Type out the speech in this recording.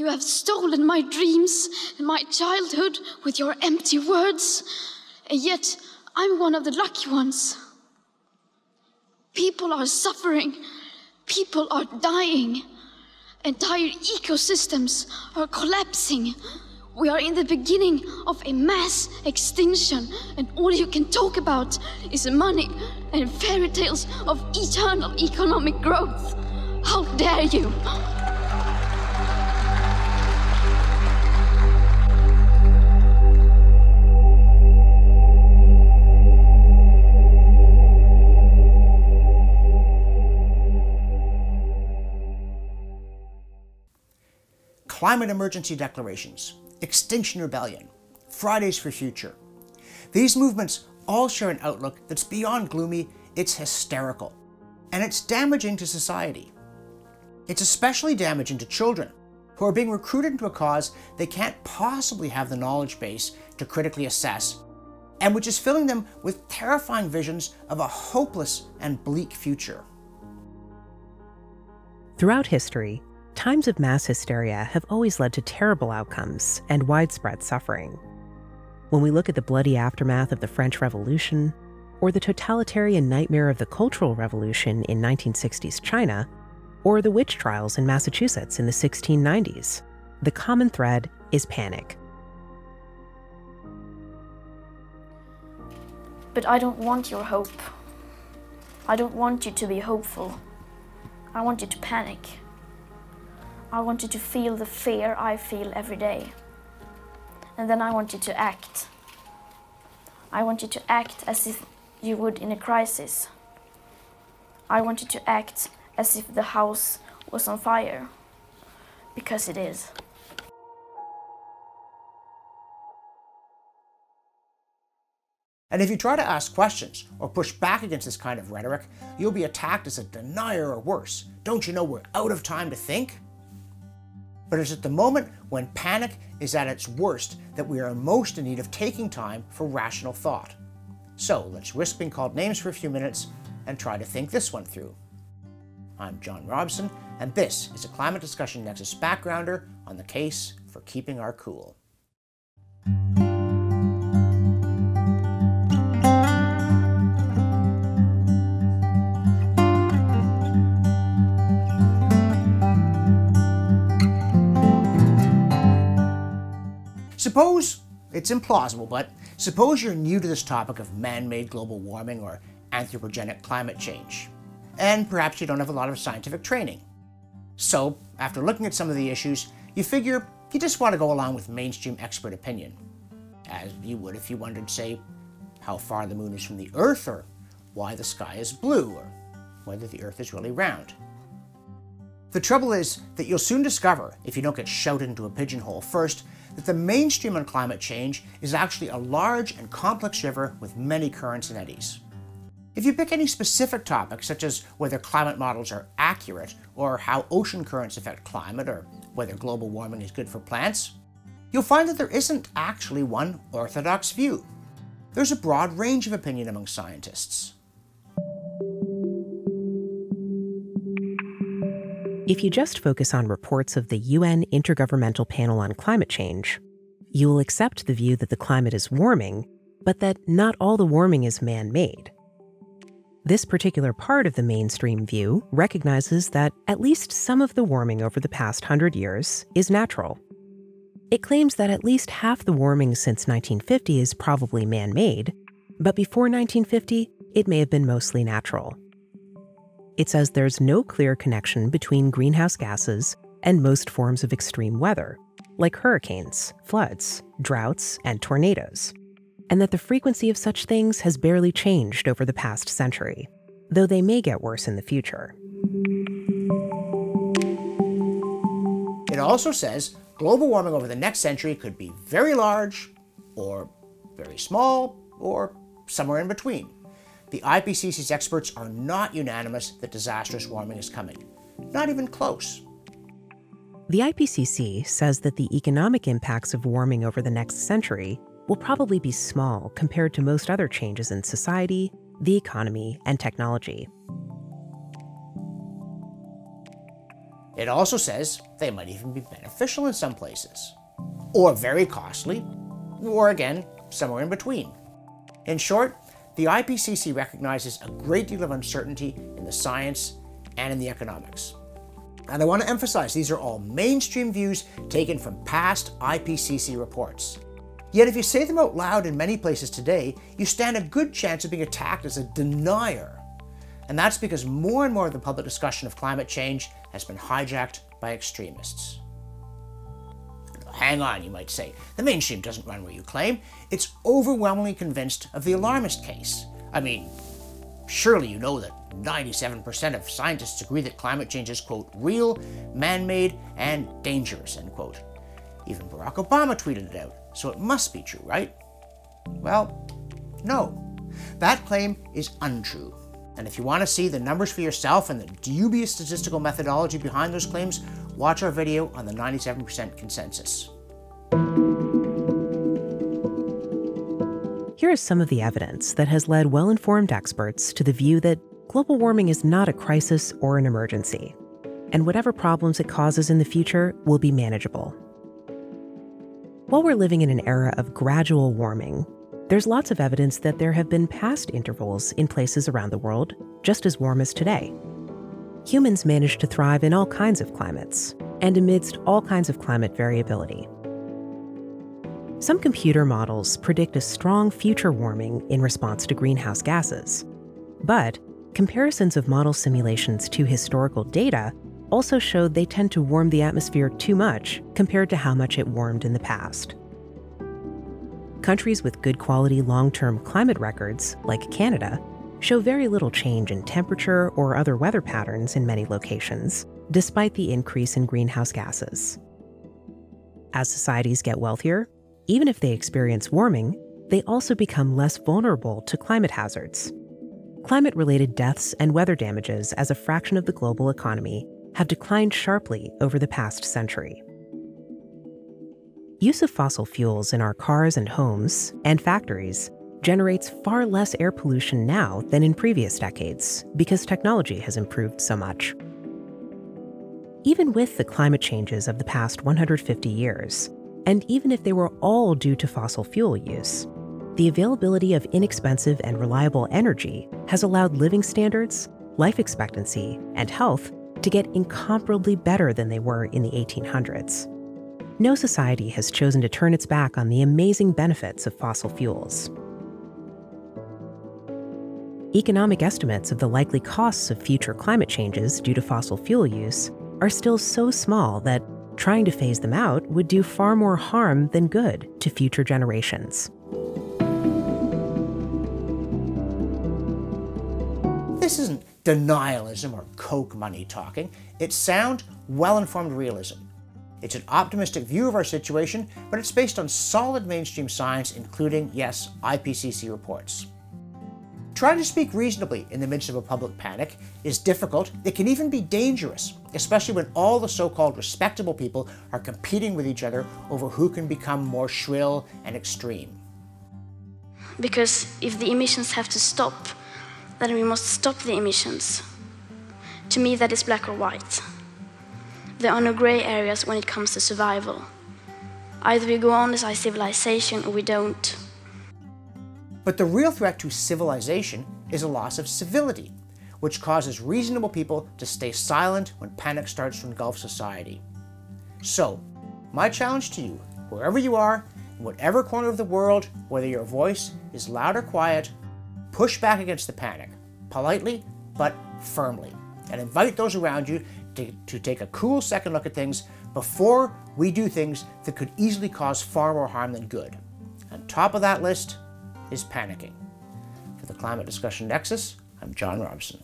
You have stolen my dreams and my childhood with your empty words, and yet I'm one of the lucky ones. People are suffering, people are dying, entire ecosystems are collapsing. We are in the beginning of a mass extinction, and all you can talk about is money and fairy tales of eternal economic growth. How dare you! Climate emergency declarations, Extinction Rebellion, Fridays for Future. These movements all share an outlook that's beyond gloomy, it's hysterical. And it's damaging to society. It's especially damaging to children, who are being recruited into a cause they can't possibly have the knowledge base to critically assess, and which is filling them with terrifying visions of a hopeless and bleak future. Throughout history, times of mass hysteria have always led to terrible outcomes and widespread suffering. When we look at the bloody aftermath of the French Revolution, or the totalitarian nightmare of the Cultural Revolution in 1960s China, or the witch trials in Massachusetts in the 1690s, the common thread is panic. But I don't want your hope. I don't want you to be hopeful. I want you to panic. I want you to feel the fear I feel every day. And then I want you to act. I want you to act as if you would in a crisis. I want you to act as if the house was on fire. Because it is. And if you try to ask questions or push back against this kind of rhetoric, you'll be attacked as a denier or worse. Don't you know we're out of time to think? But it's at the moment when panic is at its worst that we are most in need of taking time for rational thought. So let's risk being called names for a few minutes and try to think this one through. I'm John Robson, and this is a Climate Discussion Nexus backgrounder on the case for keeping our cool. Suppose, it's implausible, but suppose you're new to this topic of man-made global warming or anthropogenic climate change, and perhaps you don't have a lot of scientific training. So, after looking at some of the issues, you figure you just want to go along with mainstream expert opinion, as you would if you wondered, say, how far the moon is from the Earth, or why the sky is blue, or whether the Earth is really round. The trouble is that you'll soon discover, if you don't get shouted into a pigeonhole first, that the mainstream on climate change is actually a large and complex river with many currents and eddies. If you pick any specific topic, such as whether climate models are accurate, or how ocean currents affect climate, or whether global warming is good for plants, you'll find that there isn't actually one orthodox view. There's a broad range of opinion among scientists. If you just focus on reports of the UN Intergovernmental Panel on Climate Change, you will accept the view that the climate is warming, but that not all the warming is man-made. This particular part of the mainstream view recognizes that at least some of the warming over the past 100 years is natural. It claims that at least half the warming since 1950 is probably man-made, but before 1950, it may have been mostly natural. It says there's no clear connection between greenhouse gases and most forms of extreme weather, like hurricanes, floods, droughts, and tornadoes, and that the frequency of such things has barely changed over the past century, though they may get worse in the future. It also says global warming over the next century could be very large, or very small, or somewhere in between. The IPCC's experts are not unanimous that disastrous warming is coming. Not even close. The IPCC says that the economic impacts of warming over the next century will probably be small compared to most other changes in society, the economy, and technology. It also says they might even be beneficial in some places, or very costly, or again, somewhere in between. In short, the IPCC recognizes a great deal of uncertainty in the science and in the economics. And I want to emphasize these are all mainstream views taken from past IPCC reports. Yet if you say them out loud in many places today, you stand a good chance of being attacked as a denier. And that's because more and more of the public discussion of climate change has been hijacked by extremists. Hang on, you might say. The mainstream doesn't run where you claim. It's overwhelmingly convinced of the alarmist case. I mean, surely you know that 97% of scientists agree that climate change is, quote, real, man-made, and dangerous, end quote. Even Barack Obama tweeted it out, so it must be true, right? Well, no. That claim is untrue. And if you want to see the numbers for yourself and the dubious statistical methodology behind those claims, watch our video on the 97% consensus. Here is some of the evidence that has led well-informed experts to the view that global warming is not a crisis or an emergency, and whatever problems it causes in the future will be manageable. While we're living in an era of gradual warming, there's lots of evidence that there have been past intervals in places around the world just as warm as today. Humans manage to thrive in all kinds of climates, and amidst all kinds of climate variability. Some computer models predict a strong future warming in response to greenhouse gases, but comparisons of model simulations to historical data also showed they tend to warm the atmosphere too much compared to how much it warmed in the past. Countries with good quality long-term climate records, like Canada, show very little change in temperature or other weather patterns in many locations, despite the increase in greenhouse gases. As societies get wealthier, even if they experience warming, they also become less vulnerable to climate hazards. Climate-related deaths and weather damages as a fraction of the global economy have declined sharply over the past century. Use of fossil fuels in our cars and homes and factories generates far less air pollution now than in previous decades because technology has improved so much. Even with the climate changes of the past 150 years, and even if they were all due to fossil fuel use, the availability of inexpensive and reliable energy has allowed living standards, life expectancy, and health to get incomparably better than they were in the 1800s. No society has chosen to turn its back on the amazing benefits of fossil fuels. Economic estimates of the likely costs of future climate changes due to fossil fuel use are still so small that trying to phase them out would do far more harm than good to future generations. This isn't denialism or Coke money talking. It's sound, well-informed realism. It's an optimistic view of our situation, but it's based on solid mainstream science, including, yes, IPCC reports. Trying to speak reasonably in the midst of a public panic is difficult. It can even be dangerous, especially when all the so-called respectable people are competing with each other over who can become more shrill and extreme. Because if the emissions have to stop, then we must stop the emissions. To me, that is black or white. There are no grey areas when it comes to survival. Either we go on as a civilization or we don't. But the real threat to civilization is a loss of civility, which causes reasonable people to stay silent when panic starts to engulf society. So, my challenge to you, wherever you are, in whatever corner of the world, whether your voice is loud or quiet, push back against the panic, politely but firmly, and invite those around you to take a cool second look at things before we do things that could easily cause far more harm than good. On top of that list is panicking. For the Climate Discussion Nexus, I'm John Robson.